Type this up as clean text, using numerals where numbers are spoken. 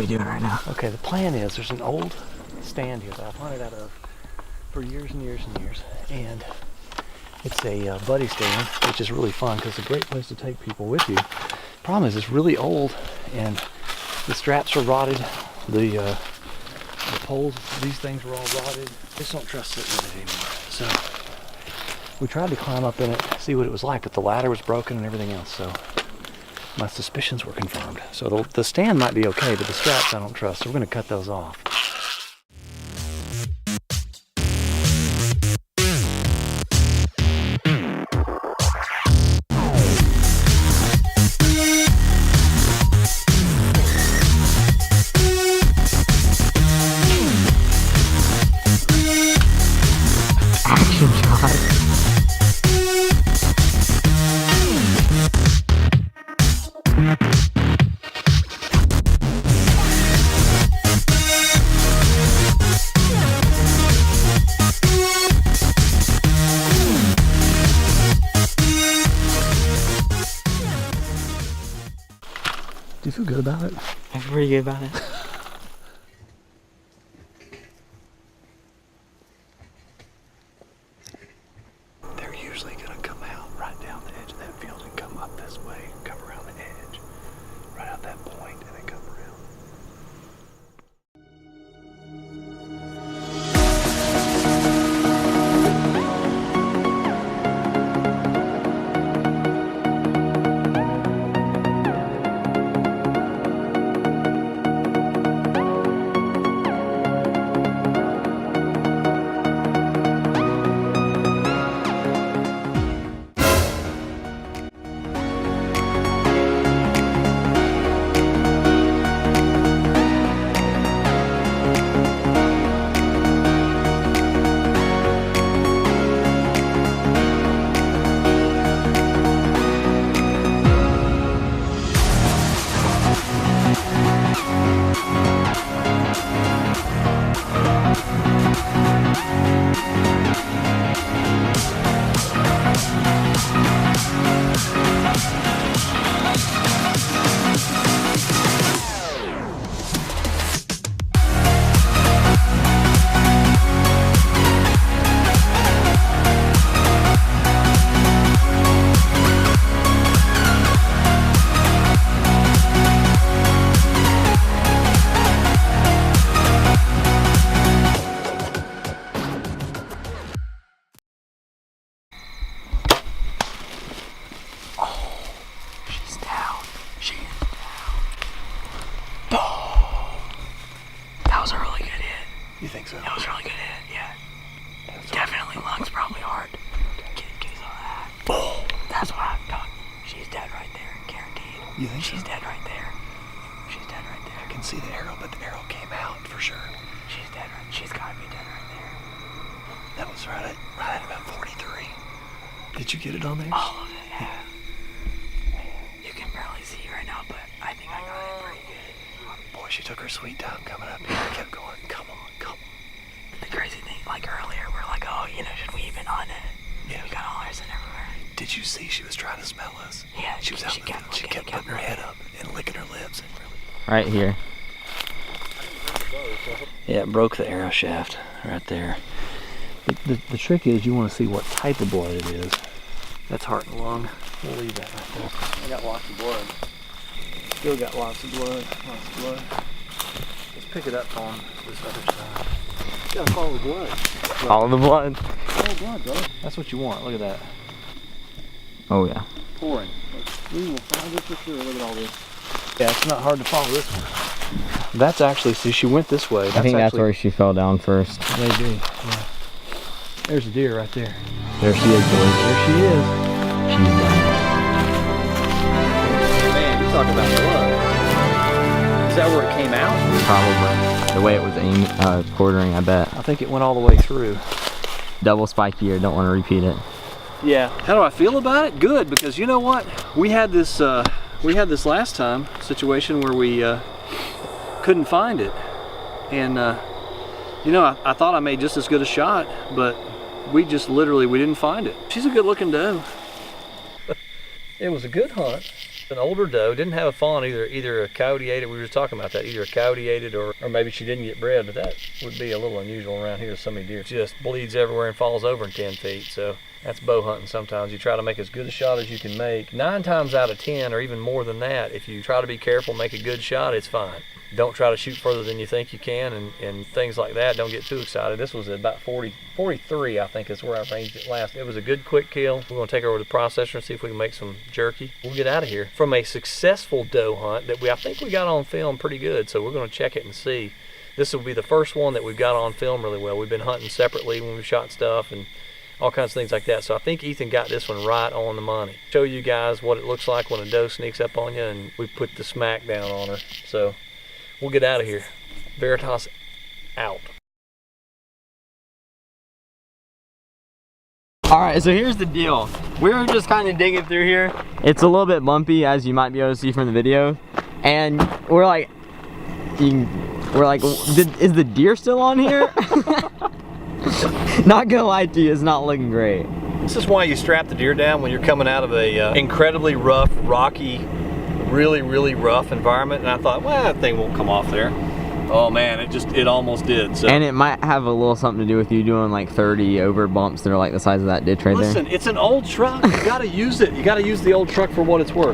you doing right now? Okay, the plan is there's an old stand here that I've hunted out of for years and years and years, and it's a buddy stand, which is really fun because it's a great place to take people with you. Problem is it's really old and the straps are rotted, the poles, these things were all rotted. Just don't trust sitting in it anymore. So we tried to climb up in it, see what it was like, but the ladder was broken and everything else, so my suspicions were confirmed. So the stand might be okay, but the straps I don't trust, so we're gonna cut those off. Action shot. Do you feel good about it? I feel pretty good about it. They're usually gonna come out right down the edge of that field and come up this way, come around the edge, right out that point, and then come around. That was a really good hit. You think so? That was a really good hit, yeah. Definitely lungs probably hard. Give us all that. Boom. That's what I'm talking. She's dead right there, guaranteed. You think She's so? dead right there. She's dead right there. I can see the arrow, but the arrow came out for sure. She's dead right. She's gotta be dead right there. That was right at about 43. Did you get it on there? All of it, yeah. You can barely see right now, but I think I got it pretty good. Boy, she took her sweet time coming up here. I kept going, come on. The crazy thing, like earlier, we're like, oh, should we even hunt it? Yeah. We got all ours and everywhere. Did you see she was trying to smell us? Yeah, She was out in the field. She kept putting her head up and licking her lips. And really... Right here. Yeah, it broke the arrow shaft right there. The trick is you want to see what type of blood it is. That's heart and lung. We'll leave that right there. I got lots of blood. Still got lots of blood. Let's pick it up on this other side. You gotta follow the blood. All the blood. Follow the blood, brother. That's what you want. Look at that. Oh yeah. Pouring. We will find it for sure. Look at all this. Yeah, it's not hard to follow this one. That's actually, see, she went this way. I think that's where she fell down first. Maybe, yeah. There's a deer right there. There she is, boys. There she is. She's done. Man, you talk about blood. Is that where it came out? Probably. The way it was quartering, I bet. I think it went all the way through. Double spiky ear, don't want to repeat it. Yeah. How do I feel about it? Good, because you know what? We had this last time situation where we couldn't find it, and you know, I thought I made just as good a shot, but we didn't find it. She's a good looking doe. It was a good hunt. An older doe didn't have a fawn either a coyote ate it. We were just talking about that. Either a coyote ate it or maybe she didn't get bred, but that would be a little unusual around here. So many deer just bleeds everywhere and falls over in 10 feet. So that's bow hunting sometimes. You try to make as good a shot as you can make. 9 times out of 10 or even more than that, if you try to be careful, make a good shot, it's fine. Don't try to shoot further than you think you can and things like that. Don't get too excited. This was at about 43, I think is where I ranged it last. It was a good quick kill. We're gonna take her over to the processor and see if we can make some jerky. We'll get out of here. From a successful doe hunt that I think we got on film pretty good, so we're gonna check it and see. This will be the first one that we've got on film really well. We've been hunting separately when we've shot stuff and all kinds of things like that. So I think Ethan got this one right on the money. Show you guys what it looks like when a doe sneaks up on you and we put the smack down on her. So we'll get out of here. Veritas out. Alright, so here's the deal. We were just kind of digging through here. It's a little bit bumpy, as you might be able to see from the video. And we're like, is the deer still on here? Not gonna lie to you, it's not looking great. This is why you strap the deer down when you're coming out of a incredibly rough, rocky, really rough environment. And I thought, well, that thing won't come off there. Oh man, it almost did. So. And it might have a little something to do with you doing like 30 over bumps that are like the size of that ditch right there. Listen, it's an old truck. You gotta use it. You gotta use the old truck for what it's worth.